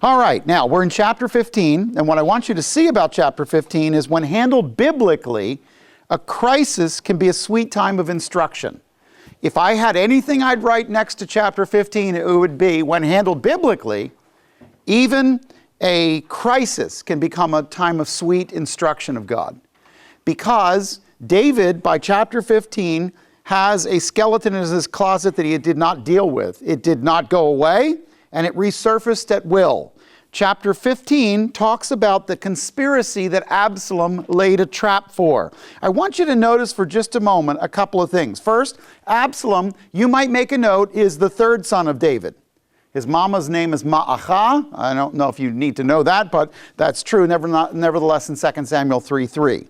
All right, now we're in chapter 15, and what I want you to see about chapter 15 is when handled biblically, a crisis can be a sweet time of instruction. If I had anything I'd write next to chapter 15, it would be, when handled biblically, even a crisis can become a time of sweet instruction of God. Because David, by chapter 15, has a skeleton in his closet that he did not deal with. It did not go away, and it resurfaced at will. Chapter 15 talks about the conspiracy that Absalom laid a trap for. I want you to notice for just a moment a couple of things. First, Absalom, you might make a note, is the third son of David. His mama's name is Ma'achah. I don't know if you need to know that, but that's true nevertheless in 2 Samuel 3:3.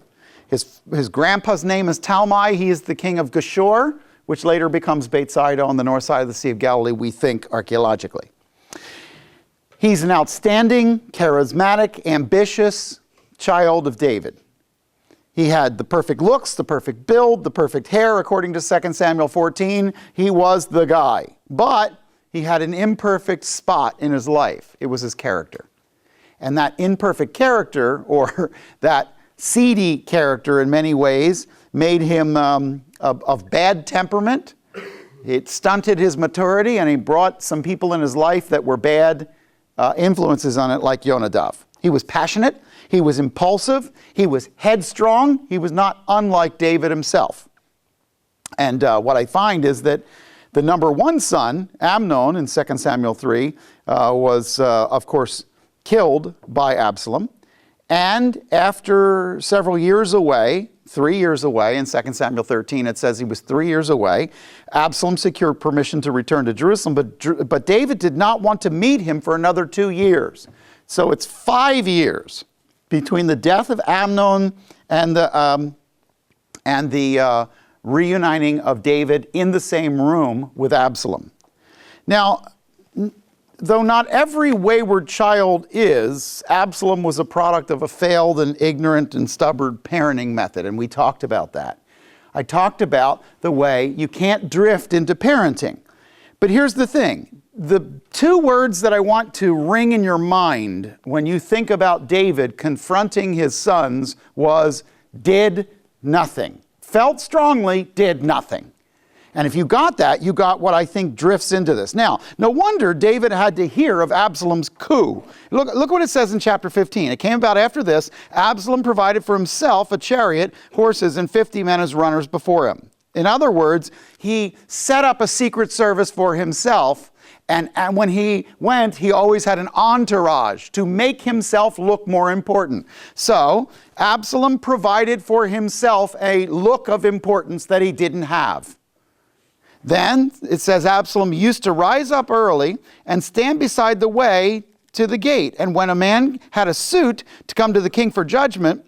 His grandpa's name is Talmai. He is the king of Geshur, which later becomes Bethsaida on the north side of the Sea of Galilee, we think archaeologically. He's an outstanding, charismatic, ambitious child of David. He had the perfect looks, the perfect build, the perfect hair, according to 2 Samuel 14. He was the guy. But he had an imperfect spot in his life. It was his character. And that imperfect character, or that seedy character in many ways, made him of bad temperament. It stunted his maturity, and he brought some people in his life that were bad influences on it, like Jonadab. He was passionate, he was impulsive, he was headstrong, he was not unlike David himself. And what I find is that the number one son, Amnon, in 2 Samuel 3, was, of course, killed by Absalom. And after several years away, 3 years away, in 2 Samuel 13, it says he was 3 years away, Absalom secured permission to return to Jerusalem, but David did not want to meet him for another 2 years. So it's 5 years between the death of Amnon and the reuniting of David in the same room with Absalom. Now, though not every wayward child is, Absalom was a product of a failed and ignorant and stubborn parenting method, and we talked about that. I talked about the way you can't drift into parenting. But here's the thing. The two words that I want to ring in your mind when you think about David confronting his sons was did nothing. Felt strongly, did nothing. And if you got that, you got what I think drifts into this. Now, no wonder David had to hear of Absalom's coup. Look what it says in chapter 15. It came about after this. Absalom provided for himself a chariot, horses, and 50 men as runners before him. In other words, he set up a secret service for himself. And when he went, he always had an entourage to make himself look more important. So Absalom provided for himself a look of importance that he didn't have. Then, it says, Absalom used to rise up early and stand beside the way to the gate. And when a man had a suit to come to the king for judgment,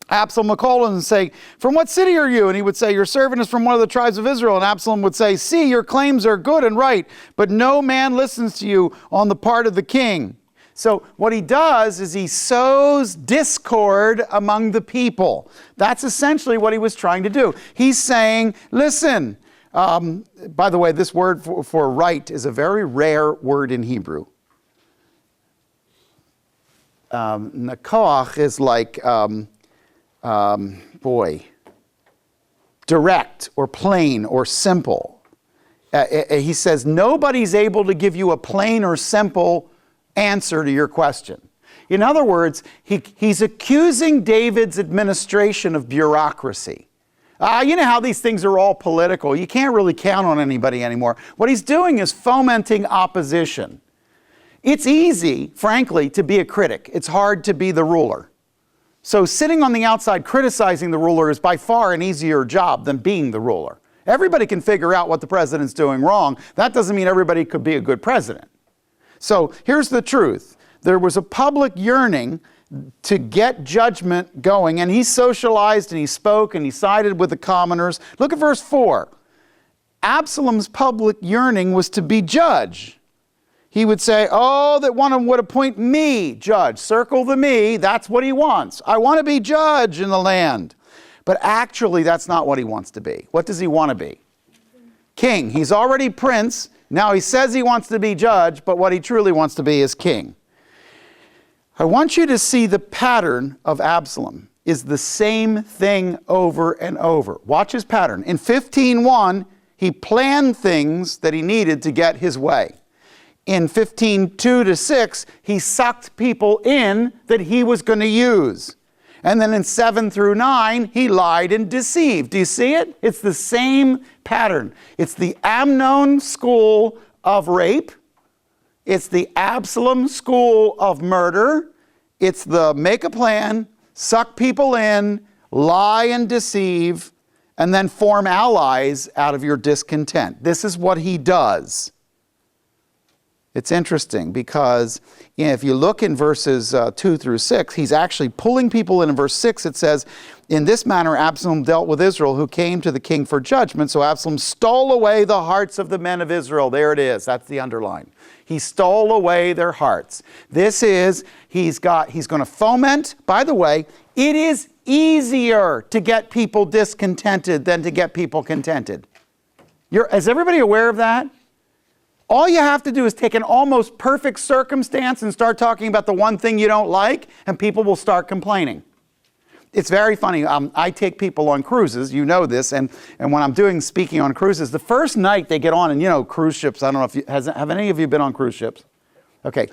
Absalom would call him and say, "From what city are you?" And he would say, "Your servant is from one of the tribes of Israel." And Absalom would say, "See, your claims are good and right, but no man listens to you on the part of the king." So what he does is he sows discord among the people. That's essentially what he was trying to do. He's saying, listen, by the way, this word for right is a very rare word in Hebrew. Nakoach is like, direct or plain or simple. He says, nobody's able to give you a plain or simple answer to your question. In other words, he's accusing David's administration of bureaucracy. You know how these things are all political. You can't really count on anybody anymore. What he's doing is fomenting opposition. It's easy, frankly, to be a critic. It's hard to be the ruler. So sitting on the outside criticizing the ruler is by far an easier job than being the ruler. Everybody can figure out what the president's doing wrong. That doesn't mean everybody could be a good president. So here's the truth. There was a public yearning to get judgment going, and he socialized and he spoke and he sided with the commoners. Look at verse 4. Absalom's public yearning was to be judge. He would say, oh, that one would appoint me judge. Circle the me, that's what he wants. I want to be judge in the land. But actually, that's not what he wants to be. What does he want to be? King. He's already prince. Now he says he wants to be judge, but what he truly wants to be is king. I want you to see the pattern of Absalom is the same thing over and over. Watch his pattern. In 15:1, he planned things that he needed to get his way. In 15:2-6, he sucked people in that he was going to use. And then in 7-9, he lied and deceived. Do you see it? It's the same pattern. It's the Amnon school of rape. It's the Absalom school of murder. It's the make a plan, suck people in, lie and deceive, and then form allies out of your discontent. This is what he does. It's interesting because if you look in verses 2-6, he's actually pulling people in. In verse 6, it says, in this manner Absalom dealt with Israel, who came to the king for judgment. So Absalom stole away the hearts of the men of Israel. There it is. That's the underline. He stole away their hearts. This is, he's going to foment. By the way, it is easier to get people discontented than to get people contented. Is everybody aware of that? All you have to do is take an almost perfect circumstance and start talking about the one thing you don't like, and people will start complaining. It's very funny. I take people on cruises, you know this, and when I'm doing speaking on cruises, the first night they get on, and you know, cruise ships, I don't know if have any of you been on cruise ships? Okay.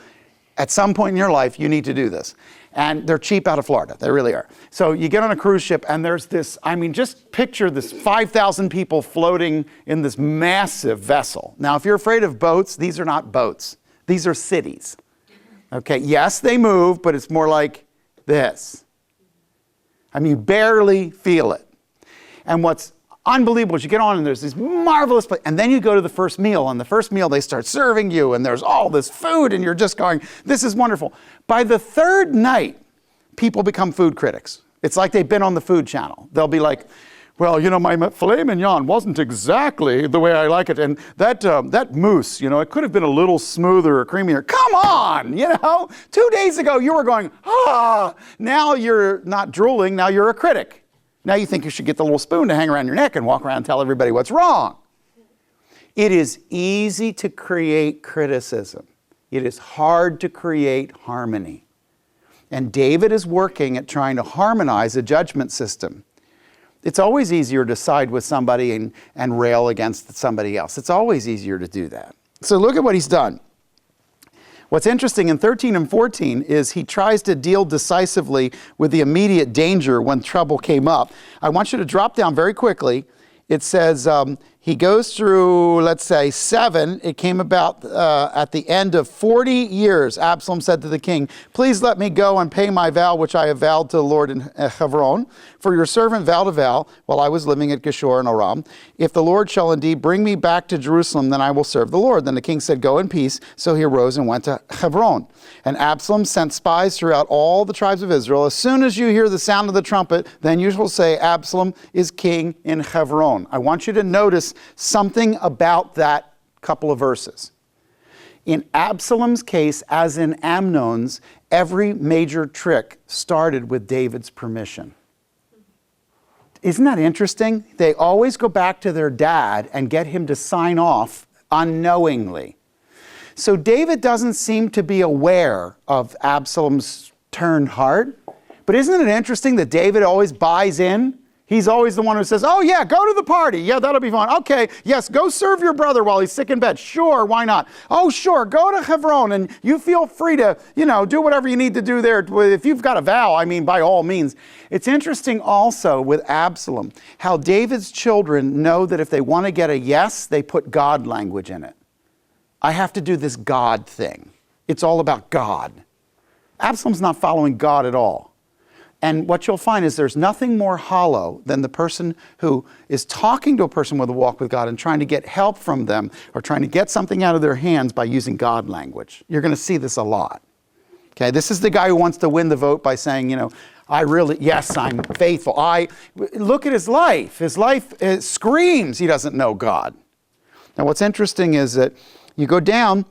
At some point in your life, you need to do this. And they're cheap out of Florida. They really are. So you get on a cruise ship and there's this, just picture this 5,000 people floating in this massive vessel. Now, if you're afraid of boats, these are not boats. These are cities. Okay, yes, they move, but it's more like this. You barely feel it. And what's unbelievable is you get on and there's this marvelous place, and then you go to the first meal, and the first meal they start serving you, and there's all this food, and you're just going, this is wonderful. By the third night, people become food critics. It's like they've been on the Food Channel. They'll be like, well, my filet mignon wasn't exactly the way I like it, and that mousse, it could have been a little smoother or creamier. Come on, 2 days ago you were going, now you're not drooling, now you're a critic. Now you think you should get the little spoon to hang around your neck and walk around and tell everybody what's wrong. It is easy to create criticism. It is hard to create harmony. And David is working at trying to harmonize a judgment system. It's always easier to side with somebody and rail against somebody else. It's always easier to do that. So look at what he's done. What's interesting in 13 and 14 is he tries to deal decisively with the immediate danger when trouble came up. I want you to drop down very quickly. It says he goes through, let's say, 7. It came about at the end of 40 years. Absalom said to the king, please let me go and pay my vow, which I have vowed to the Lord in Hebron. For your servant vowed a vow while I was living at Geshur and Aram. If the Lord shall indeed bring me back to Jerusalem, then I will serve the Lord. Then the king said, go in peace. So he arose and went to Hebron. And Absalom sent spies throughout all the tribes of Israel. As soon as you hear the sound of the trumpet, then you shall say, Absalom is king in Hebron. I want you to notice something about that couple of verses. In Absalom's case, as in Amnon's, every major trick started with David's permission. Isn't that interesting? They always go back to their dad and get him to sign off unknowingly. So David doesn't seem to be aware of Absalom's turned heart. But isn't it interesting that David always buys in? He's always the one who says, oh yeah, go to the party. Yeah, that'll be fun. Okay, yes, go serve your brother while he's sick in bed. Sure, why not? Oh, sure, go to Hebron and you feel free to, do whatever you need to do there. If you've got a vow, by all means. It's interesting also with Absalom, how David's children know that if they want to get a yes, they put God language in it. I have to do this God thing. It's all about God. Absalom's not following God at all. And what you'll find is there's nothing more hollow than the person who is talking to a person with a walk with God and trying to get help from them or trying to get something out of their hands by using God language. You're going to see this a lot. Okay, this is the guy who wants to win the vote by saying, yes, I'm faithful. Look at his life. His life screams he doesn't know God. Now what's interesting is that you go down,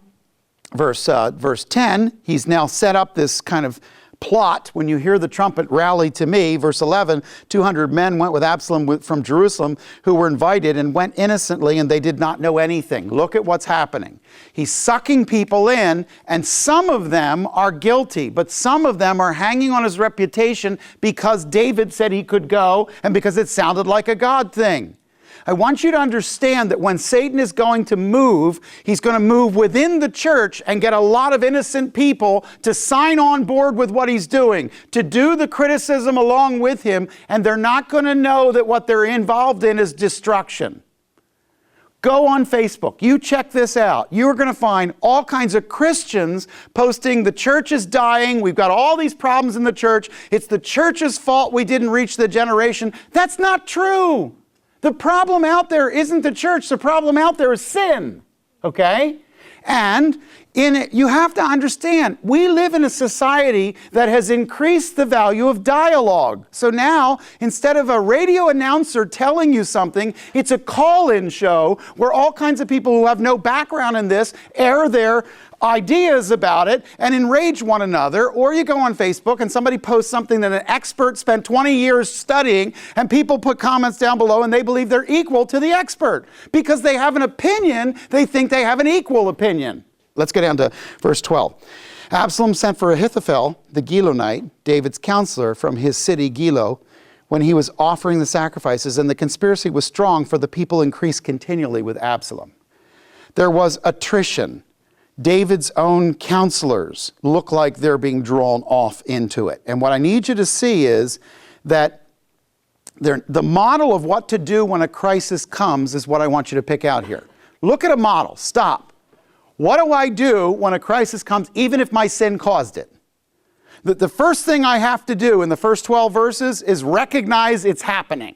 verse 10, he's now set up this kind of plot, when you hear the trumpet, rally to me. Verse 11, 200 men went with Absalom from Jerusalem who were invited and went innocently, and they did not know anything. Look at what's happening. He's sucking people in, and some of them are guilty, but some of them are hanging on his reputation because David said he could go and because it sounded like a God thing. I want you to understand that when Satan is going to move, he's going to move within the church and get a lot of innocent people to sign on board with what he's doing, to do the criticism along with him, and they're not going to know that what they're involved in is destruction. Go on Facebook. You check this out. You're going to find all kinds of Christians posting, the church is dying. We've got all these problems in the church. It's the church's fault we didn't reach the generation. That's not true. The problem out there isn't the church. The problem out there is sin, okay? And in it, you have to understand, we live in a society that has increased the value of dialogue. So now, instead of a radio announcer telling you something, it's a call-in show where all kinds of people who have no background in this air their ideas about it and enrage one another. Or you go on Facebook and somebody posts something that an expert spent 20 years studying, and people put comments down below and they believe they're equal to the expert. Because they have an opinion, they think they have an equal opinion. Let's go down to verse 12. Absalom sent for Ahithophel, the Gilonite, David's counselor from his city Gilo, when he was offering the sacrifices, and the conspiracy was strong, for the people increased continually with Absalom. There was attrition. David's own counselors look like they're being drawn off into it. And what I need you to see is that the model of what to do when a crisis comes is what I want you to pick out here. Look at a model. Stop. What do I do when a crisis comes, even if my sin caused it? The first thing I have to do in the first 12 verses is recognize it's happening.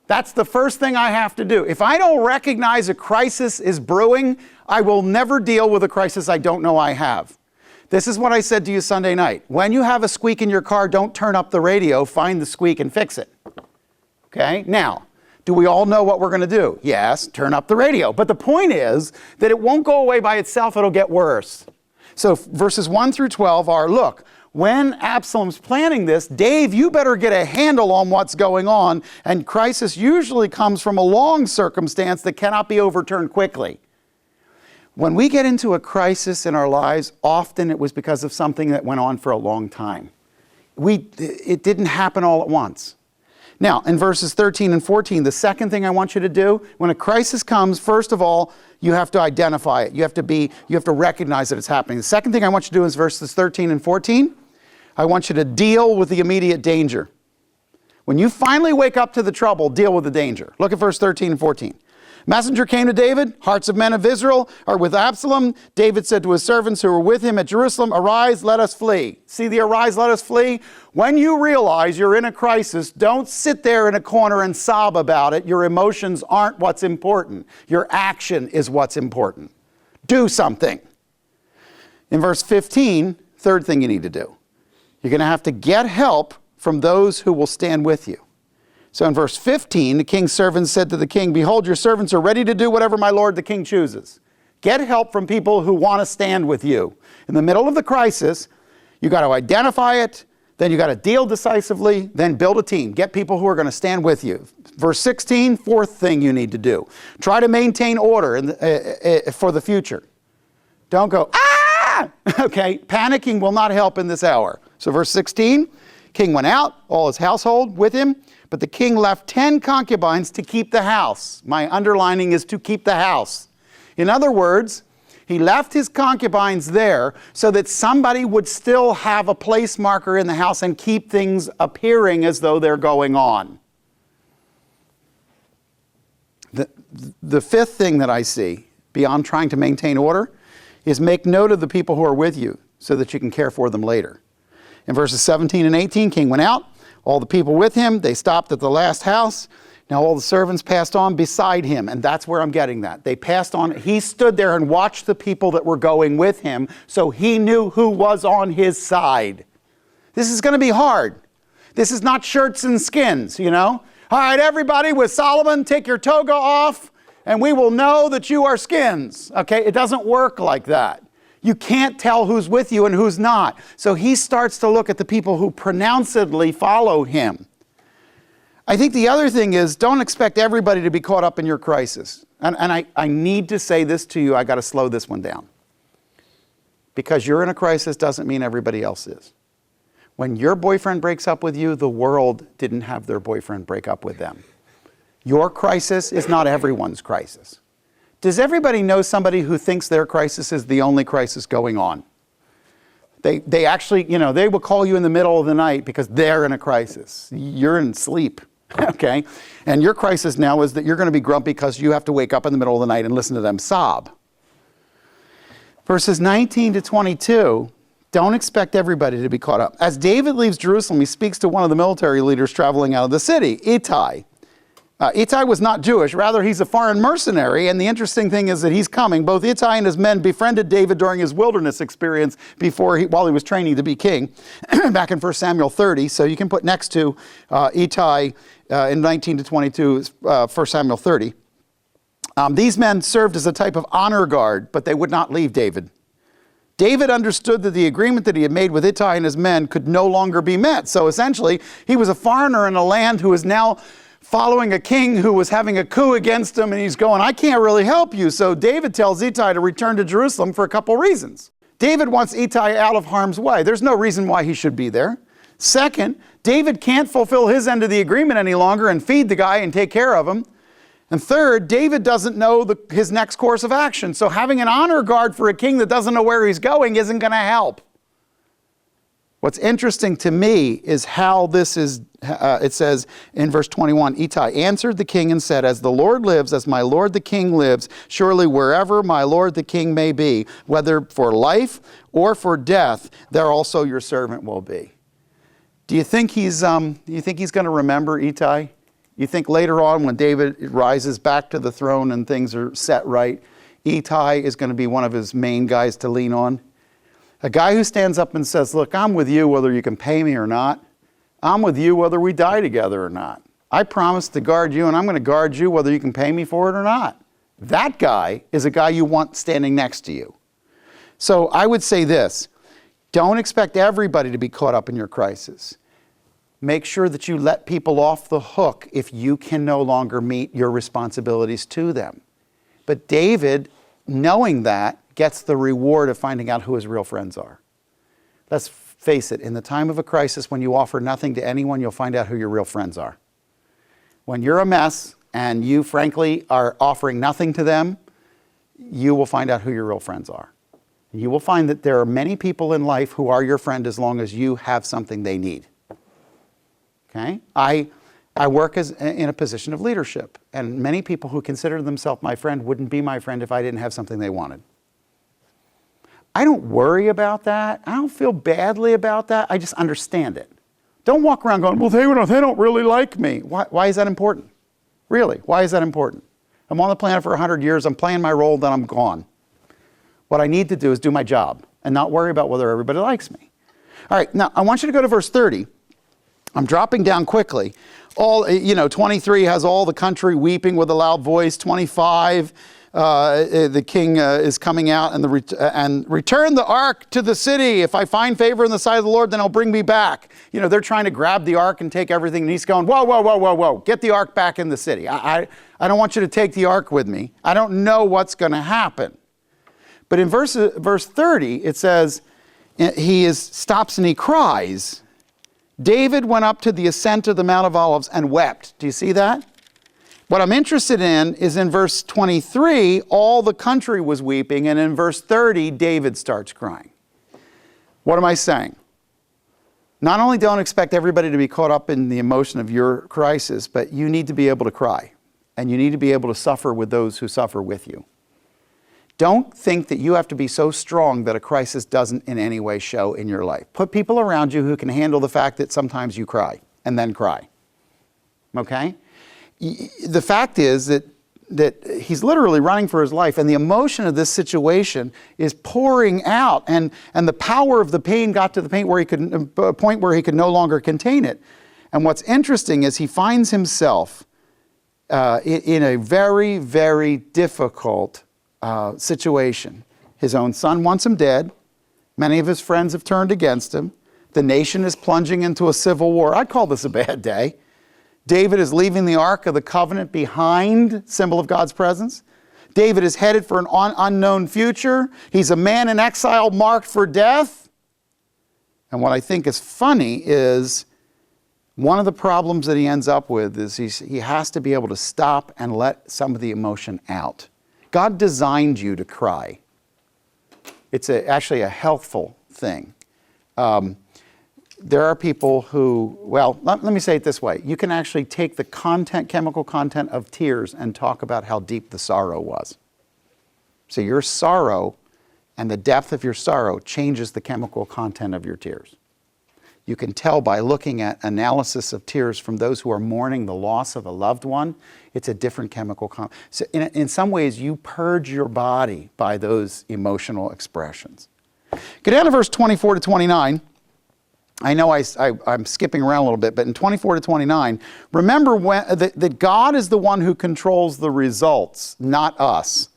That's the first thing I have to do. If I don't recognize a crisis is brewing, I will never deal with a crisis I don't know I have. This is what I said to you Sunday night. When you have a squeak in your car, don't turn up the radio, find the squeak and fix it. Okay? Now, do we all know what we're going to do? Yes, turn up the radio. But the point is that it won't go away by itself, it'll get worse. So verses 1 through 12 are, look, when Absalom's planning this, Dave, you better get a handle on what's going on. And crisis usually comes from a long circumstance that cannot be overturned quickly. When we get into a crisis in our lives, often it was because of something that went on for a long time. It didn't happen all at once. Now, in verses 13 and 14, the second thing I want you to do, when a crisis comes, first of all, you have to identify it. You have to recognize that it's happening. The second thing I want you to do is verses 13 and 14. I want you to deal with the immediate danger. When you finally wake up to the trouble, deal with the danger. Look at verse 13 and 14. Messenger came to David, hearts of men of Israel are with Absalom. David said to his servants who were with him at Jerusalem, arise, let us flee. See the arise, let us flee? When you realize you're in a crisis, don't sit there in a corner and sob about it. Your emotions aren't what's important. Your action is what's important. Do something. In verse 15, third thing you need to do. You're going to have to get help from those who will stand with you. So in verse 15, the king's servants said to the king, behold, your servants are ready to do whatever my lord the king chooses. Get help from people who want to stand with you. In the middle of the crisis, you got to identify it, then you got to deal decisively, then build a team. Get people who are going to stand with you. Verse 16, fourth thing you need to do. Try to maintain order for the future. Don't go, ah! Okay, panicking will not help in this hour. So verse 16, king went out, all his household with him, but the king left 10 concubines to keep the house. My underlining is to keep the house. In other words, he left his concubines there so that somebody would still have a place marker in the house and keep things appearing as though they're going on. The fifth thing that I see, beyond trying to maintain order, is make note of the people who are with you so that you can care for them later. In verses 17 and 18, king went out, all the people with him, they stopped at the last house. Now all the servants passed on beside him, and that's where I'm getting that. They passed on. He stood there and watched the people that were going with him, so he knew who was on his side. This is going to be hard. This is not shirts and skins, you know. All right, everybody with Solomon, take your toga off, and we will know that you are skins. Okay, it doesn't work like that. You can't tell who's with you and who's not. So he starts to look at the people who pronouncedly follow him. I think the other thing is, don't expect everybody to be caught up in your crisis. And I need to say this to you. I got to slow this one down. Because you're in a crisis doesn't mean everybody else is. When your boyfriend breaks up with you, the world didn't have their boyfriend break up with them. Your crisis is not everyone's crisis. Does everybody know somebody who thinks their crisis is the only crisis going on? They actually, they will call you in the middle of the night because they're in a crisis. You're in sleep, okay? And your crisis now is that you're going to be grumpy because you have to wake up in the middle of the night and listen to them sob. Verses 19 to 22, don't expect everybody to be caught up. As David leaves Jerusalem, he speaks to one of the military leaders traveling out of the city, Ittai. Ittai was not Jewish, rather he's a foreign mercenary, and the interesting thing is that he's coming. Both Ittai and his men befriended David during his wilderness experience while he was training to be king, back in 1 Samuel 30. So you can put next to Ittai in 19 to 22, 1 Samuel 30. These men served as a type of honor guard, but they would not leave David. David understood that the agreement that he had made with Ittai and his men could no longer be met. So essentially, he was a foreigner in a land who is now following a king who was having a coup against him, and he's going, I can't really help you. So David tells Ittai to return to Jerusalem for a couple reasons. David wants Ittai out of harm's way. There's no reason why he should be there. Second, David can't fulfill his end of the agreement any longer and feed the guy and take care of him. And third, David doesn't know his next course of action. So having an honor guard for a king that doesn't know where he's going isn't going to help. What's interesting to me is how this is, it says in verse 21, Ittai answered the king and said, as the Lord lives, as my lord the king lives, surely wherever my lord the king may be, whether for life or for death, there also your servant will be. Do you think he's going to remember Ittai? You think later on when David rises back to the throne and things are set right, Ittai is going to be one of his main guys to lean on? A guy who stands up and says, look, I'm with you whether you can pay me or not. I'm with you whether we die together or not. I promise to guard you, and I'm going to guard you whether you can pay me for it or not. That guy is a guy you want standing next to you. So I would say this, don't expect everybody to be caught up in your crisis. Make sure that you let people off the hook if you can no longer meet your responsibilities to them. But David, knowing that, gets the reward of finding out who his real friends are. Let's face it, in the time of a crisis, when you offer nothing to anyone, you'll find out who your real friends are. When you're a mess and you, frankly, are offering nothing to them, you will find out who your real friends are. You will find that there are many people in life who are your friend as long as you have something they need. Okay? I work in a position of leadership, and many people who consider themselves my friend wouldn't be my friend if I didn't have something they wanted. I don't worry about that. I don't feel badly about that. I just understand it. Don't walk around going, well, they don't really like me. Why is that important? Really, why is that important? I'm on the planet for 100 years. I'm playing my role, then I'm gone. What I need to do is do my job and not worry about whether everybody likes me. All right, now I want you to go to verse 30. I'm dropping down quickly. 23 has all the country weeping with a loud voice. 25, the king is coming out and return the ark to the city. If I find favor in the sight of the Lord, then he'll bring me back. They're trying to grab the ark and take everything. And he's going, whoa, whoa, whoa, whoa, whoa. Get the ark back in the city. I don't want you to take the ark with me. I don't know what's going to happen. But in verse 30, it says, he stops and he cries. David went up to the ascent of the Mount of Olives and wept. Do you see that? What I'm interested in is in verse 23, all the country was weeping, and in verse 30, David starts crying. What am I saying? Not only don't expect everybody to be caught up in the emotion of your crisis, but you need to be able to cry, and you need to be able to suffer with those who suffer with you. Don't think that you have to be so strong that a crisis doesn't in any way show in your life. Put people around you who can handle the fact that sometimes you cry and then cry. Okay? The fact is that he's literally running for his life, and the emotion of this situation is pouring out, and the power of the pain got to the point where he could no longer contain it. And what's interesting is he finds himself in a very, very difficult situation. His own son wants him dead. Many of his friends have turned against him. The nation is plunging into a civil war. I'd call this a bad day. David is leaving the Ark of the Covenant behind, symbol of God's presence. David is headed for an unknown future. He's a man in exile marked for death. And what I think is funny is one of the problems that he ends up with is he has to be able to stop and let some of the emotion out. God designed you to cry. It's actually a healthful thing. There are people who, well, let me say it this way. You can actually take the chemical content of tears and talk about how deep the sorrow was. So your sorrow and the depth of your sorrow changes the chemical content of your tears. You can tell by looking at analysis of tears from those who are mourning the loss of a loved one. It's a different chemical content. So in some ways, you purge your body by those emotional expressions. Go down to verse 24 to 29. I know I'm skipping around a little bit, but in 24 to 29, remember that God is the one who controls the results, not us.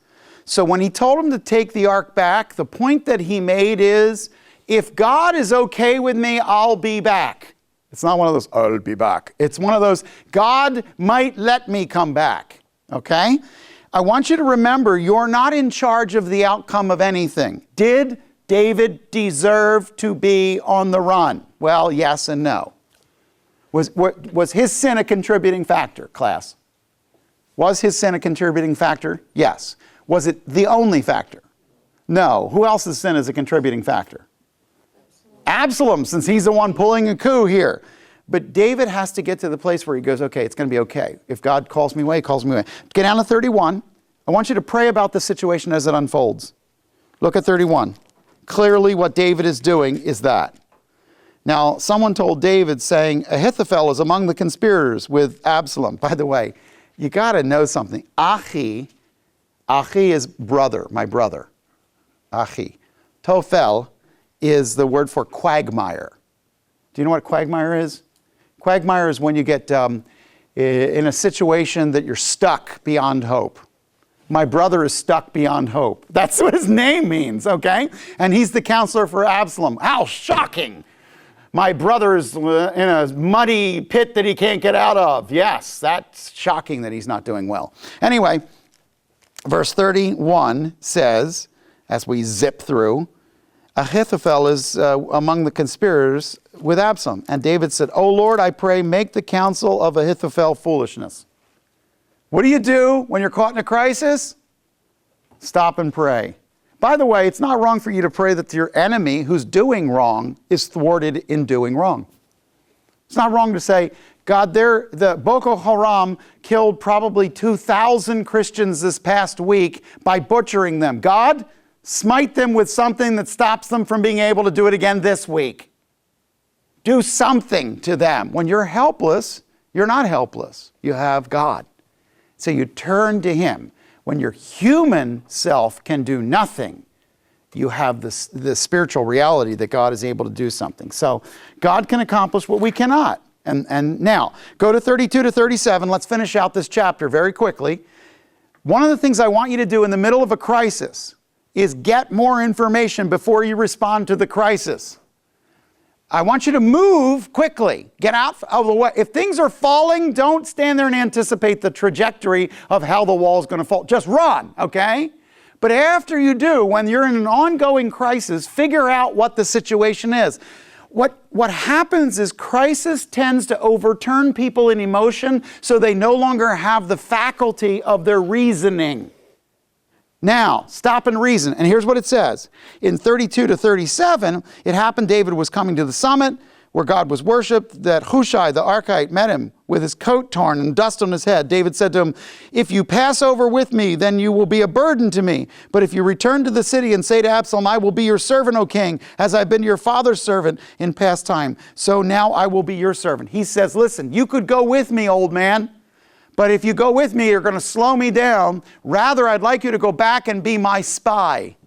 So when he told him to take the ark back, the point that he made is, if God is okay with me, I'll be back. It's not one of those, I'll be back. It's one of those, God might let me come back, okay? I want you to remember, you're not in charge of the outcome of anything. Did David deserve to be on the run? Well, yes and no. Was his sin a contributing factor, class? Was his sin a contributing factor? Yes. Was it the only factor? No. Who else's sin is a contributing factor? Absalom, since he's the one pulling a coup here. But David has to get to the place where he goes, okay, it's going to be okay. If God calls me away, he calls me away. Get down to 31. I want you to pray about the situation as it unfolds. Look at 31. Clearly what David is doing is that. Now, someone told David saying, Ahithophel is among the conspirators with Absalom. By the way, you got to know something. Achi is brother, my brother. Achi. Tophel is the word for quagmire. Do you know what quagmire is? Quagmire is when you get in a situation that you're stuck beyond hope. My brother is stuck beyond hope. That's what his name means, okay? And he's the counselor for Absalom. How shocking! My brother is in a muddy pit that he can't get out of. Yes, that's shocking that he's not doing well. Anyway, verse 31 says, as we zip through, Ahithophel is among the conspirators with Absalom. And David said, O Lord, I pray, make the counsel of Ahithophel foolishness. What do you do when you're caught in a crisis? Stop and pray. By the way, it's not wrong for you to pray that your enemy who's doing wrong is thwarted in doing wrong. It's not wrong to say, God, the Boko Haram killed probably 2,000 Christians this past week by butchering them. God, smite them with something that stops them from being able to do it again this week. Do something to them. When you're helpless, you're not helpless. You have God. So you turn to him. When your human self can do nothing, you have the spiritual reality that God is able to do something. So God can accomplish what we cannot. And now, go to 32 to 37. Let's finish out this chapter very quickly. One of the things I want you to do in the middle of a crisis is get more information before you respond to the crisis. I want you to move quickly. Get out of the way. If things are falling, don't stand there and anticipate the trajectory of how the wall is going to fall. Just run, okay? But after you do, when you're in an ongoing crisis, figure out what the situation is. What happens is crisis tends to overturn people in emotion so they no longer have the faculty of their reasoning. Now, stop and reason. And here's what it says. In 32 to 37, it happened David was coming to the summit where God was worshipped, that Hushai the Archite met him with his coat torn and dust on his head. David said to him, if you pass over with me, then you will be a burden to me. But if you return to the city and say to Absalom, I will be your servant, O king, as I've been your father's servant in past time, so now I will be your servant. He says, listen, you could go with me, old man. But if you go with me, you're going to slow me down. Rather, I'd like you to go back and be my spy.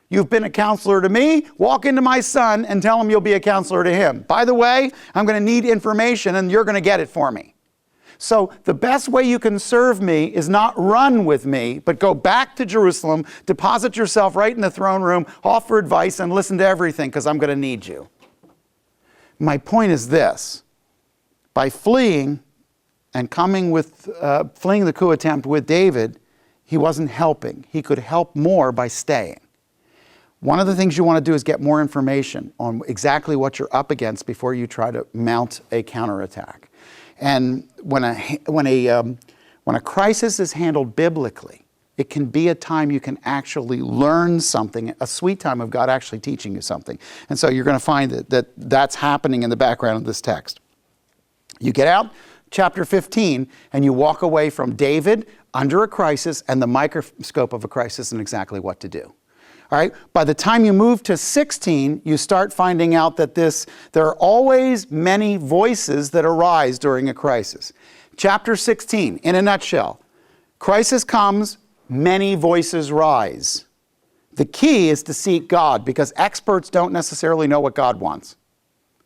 You've been a counselor to me. Walk into my son and tell him you'll be a counselor to him. By the way, I'm going to need information and you're going to get it for me. So the best way you can serve me is not run with me, but go back to Jerusalem, deposit yourself right in the throne room, offer advice, and listen to everything, because I'm going to need you. My point is this. By fleeing and fleeing the coup attempt with David, he wasn't helping. He could help more by staying. One of the things you want to do is get more information on exactly what you're up against before you try to mount a counterattack. And when a crisis is handled biblically, it can be a time you can actually learn something, a sweet time of God actually teaching you something. And so you're going to find that's happening in the background of this text. You get out, chapter 15, and you walk away from David under a crisis and the microscope of a crisis and exactly what to do. All right. By the time you move to 16, you start finding out that there are always many voices that arise during a crisis. Chapter 16, in a nutshell, crisis comes, many voices rise. The key is to seek God, because experts don't necessarily know what God wants.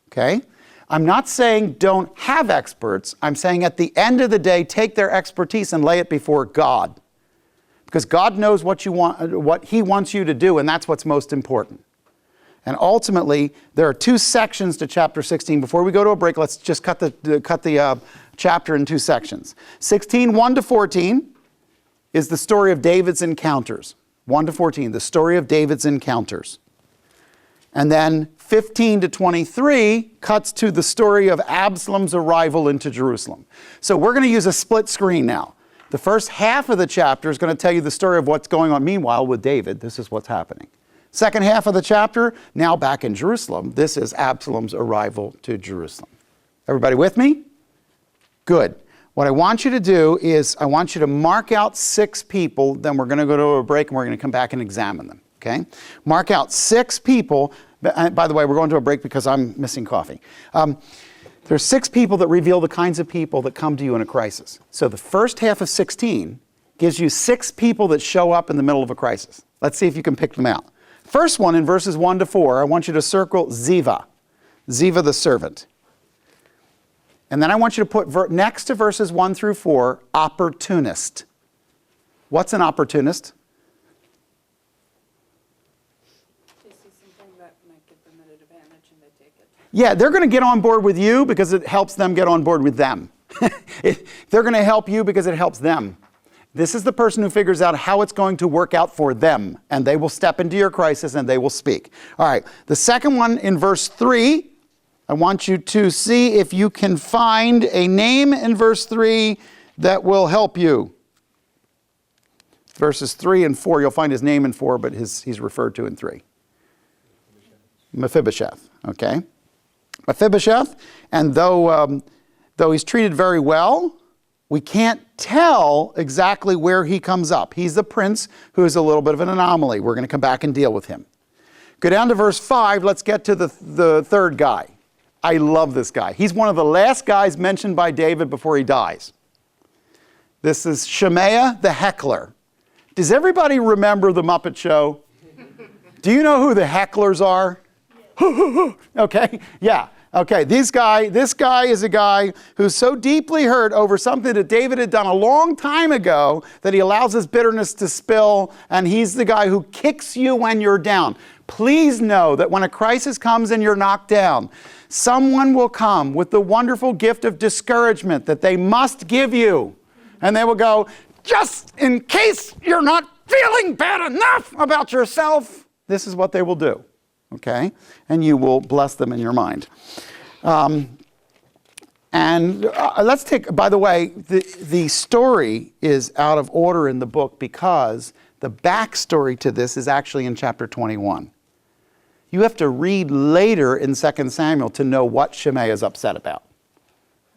Okay? I'm not saying don't have experts. I'm saying at the end of the day, take their expertise and lay it before God. Because God knows what you want, what He wants you to do, and that's what's most important. And ultimately, there are two sections to chapter 16. Before we go to a break, let's just cut the chapter in two sections. 16, 1 to 14 is the story of David's encounters. 1 to 14, the story of David's encounters. And then 15 to 23 cuts to the story of Absalom's arrival into Jerusalem. So we're going to use a split screen now. The first half of the chapter is going to tell you the story of what's going on meanwhile with David. This is what's happening. Second half of the chapter, now back in Jerusalem. This is Absalom's arrival to Jerusalem. Everybody with me? Good. What I want you to do is I want you to mark out 6 people, then we're going to go to a break and we're going to come back and examine them. Okay? Mark out 6 people. By the way, we're going to a break because I'm missing coffee. There's 6 people that reveal the kinds of people that come to you in a crisis. So the first half of 16 gives you 6 people that show up in the middle of a crisis. Let's see if you can pick them out. First one in verses 1 to 4, I want you to circle Ziva. Ziva the servant. And then I want you to put next to verses 1 through 4, opportunist. What's an opportunist? Yeah, they're going to get on board with you because it helps them get on board with them. They're going to help you because it helps them. This is the person who figures out how it's going to work out for them, and they will step into your crisis and they will speak. All right, the second one in verse 3, I want you to see if you can find a name in verse 3 that will help you. Verses 3 and 4, you'll find his name in 4, but he's referred to in 3. Mephibosheth, okay? Mephibosheth, and though he's treated very well, we can't tell exactly where he comes up. He's the prince who is a little bit of an anomaly. We're going to come back and deal with him. Go down to verse 5. Let's get to the third guy. I love this guy. He's one of the last guys mentioned by David before he dies. This is Shemaiah the heckler. Does everybody remember the Muppet Show? Do you know who the hecklers are? Okay, yeah. Okay, this guy is a guy who's so deeply hurt over something that David had done a long time ago that he allows his bitterness to spill, and he's the guy who kicks you when you're down. Please know that when a crisis comes and you're knocked down, someone will come with the wonderful gift of discouragement that they must give you. And they will go, just in case you're not feeling bad enough about yourself, this is what they will do. Okay? And you will bless them in your mind. Let's take, by the way, the story is out of order in the book because the backstory to this is actually in chapter 21. You have to read later in 2 Samuel to know what Shemaiah is upset about.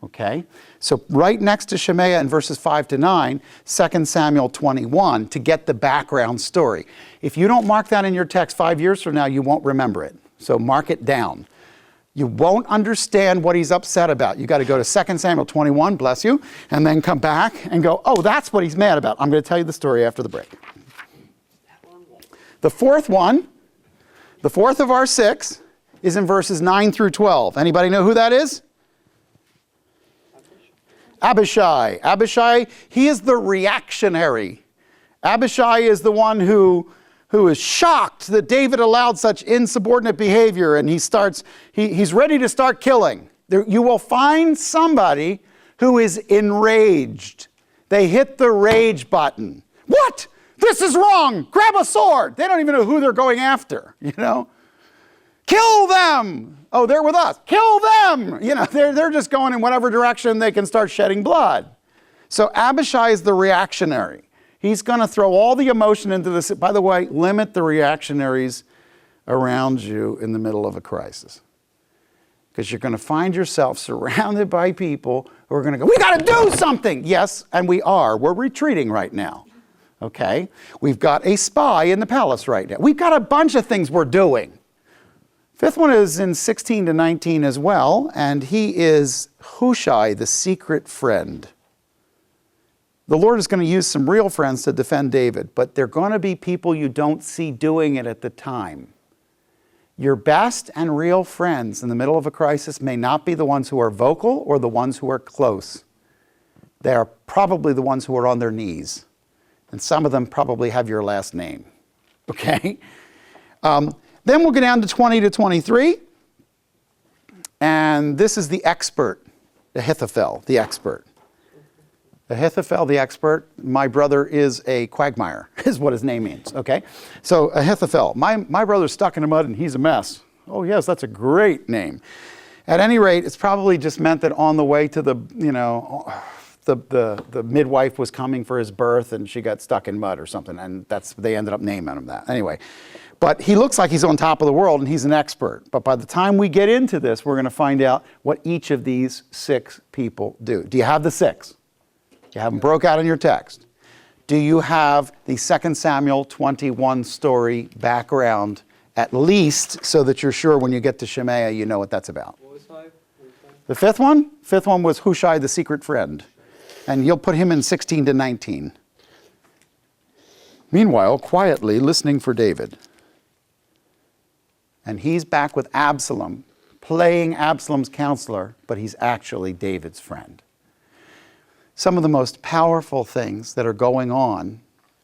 Okay? So right next to Shemaiah in verses 5 to 9, 2 Samuel 21, to get the background story. If you don't mark that in your text 5 years from now, you won't remember it. So mark it down. You won't understand what he's upset about. You got to go to 2 Samuel 21, bless you, and then come back and go, oh, that's what he's mad about. I'm going to tell you the story after the break. The fourth one, the fourth of our 6, is in verses 9 through 12. Anybody know who that is? Abishai. Abishai, he is the reactionary. Abishai is the one who is shocked that David allowed such insubordinate behavior, and he's ready to start killing. You will find somebody who is enraged. They hit the rage button. What? This is wrong. Grab a sword. They don't even know who they're going after, you know. Kill them. Oh, they're with us. Kill them. You know, they're just going in whatever direction they can start shedding blood. So Abishai is the reactionary. He's going to throw all the emotion into this. By the way, limit the reactionaries around you in the middle of a crisis. Because you're going to find yourself surrounded by people who are going to go, we got to do something. Yes, and we are. We're retreating right now. Okay? We've got a spy in the palace right now. We've got a bunch of things we're doing. Fifth one is in 16 to 19 as well, and he is Hushai, the secret friend. The Lord is going to use some real friends to defend David, but they're going to be people you don't see doing it at the time. Your best and real friends in the middle of a crisis may not be the ones who are vocal or the ones who are close. They are probably the ones who are on their knees. And some of them probably have your last name. Okay? Then we'll go down to 20 to 23. And this is the expert, Ahithophel, the expert. Ahithophel, the expert, my brother is a quagmire, is what his name means, okay? So Ahithophel, my brother's stuck in the mud and he's a mess. Oh yes, that's a great name. At any rate, it's probably just meant that on the way to the, you know, the midwife was coming for his birth and she got stuck in mud or something, and they ended up naming him that. Anyway, but he looks like he's on top of the world and he's an expert. But by the time we get into this, we're going to find out what each of these 6 people do. Do you have the 6? You have them broke out in your text. Do you have the 2 Samuel 21 story background, at least, so that you're sure when you get to Shemaiah, you know what that's about? What was 5? The 5th one? 5th one was Hushai, the secret friend. And you'll put him in 16 to 19. Meanwhile, quietly listening for David. And he's back with Absalom, playing Absalom's counselor, but he's actually David's friend. Some of the most powerful things that are going on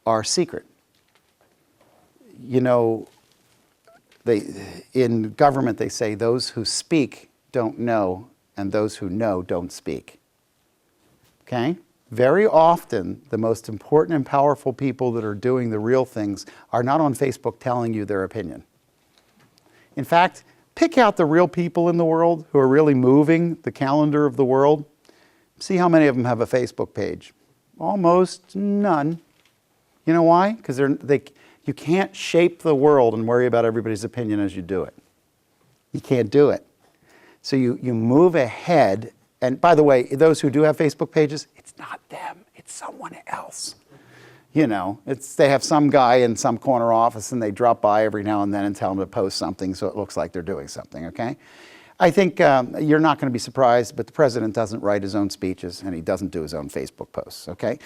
are secret. You know, in government they say those who speak don't know, and those who know don't speak. Okay? Very often, the most important and powerful people that are doing the real things are not on Facebook telling you their opinion. In fact, pick out the real people in the world who are really moving the calendar of the world. See how many of them have a Facebook page. Almost none. You know why? Because you can't shape the world and worry about everybody's opinion as you do it. You can't do it. So you move ahead. And by the way, those who do have Facebook pages, it's not them. It's someone else. You know, they have some guy in some corner office and they drop by every now and then and tell them to post something so it looks like they're doing something, okay? I think you're not going to be surprised, but the president doesn't write his own speeches and he doesn't do his own Facebook posts, okay?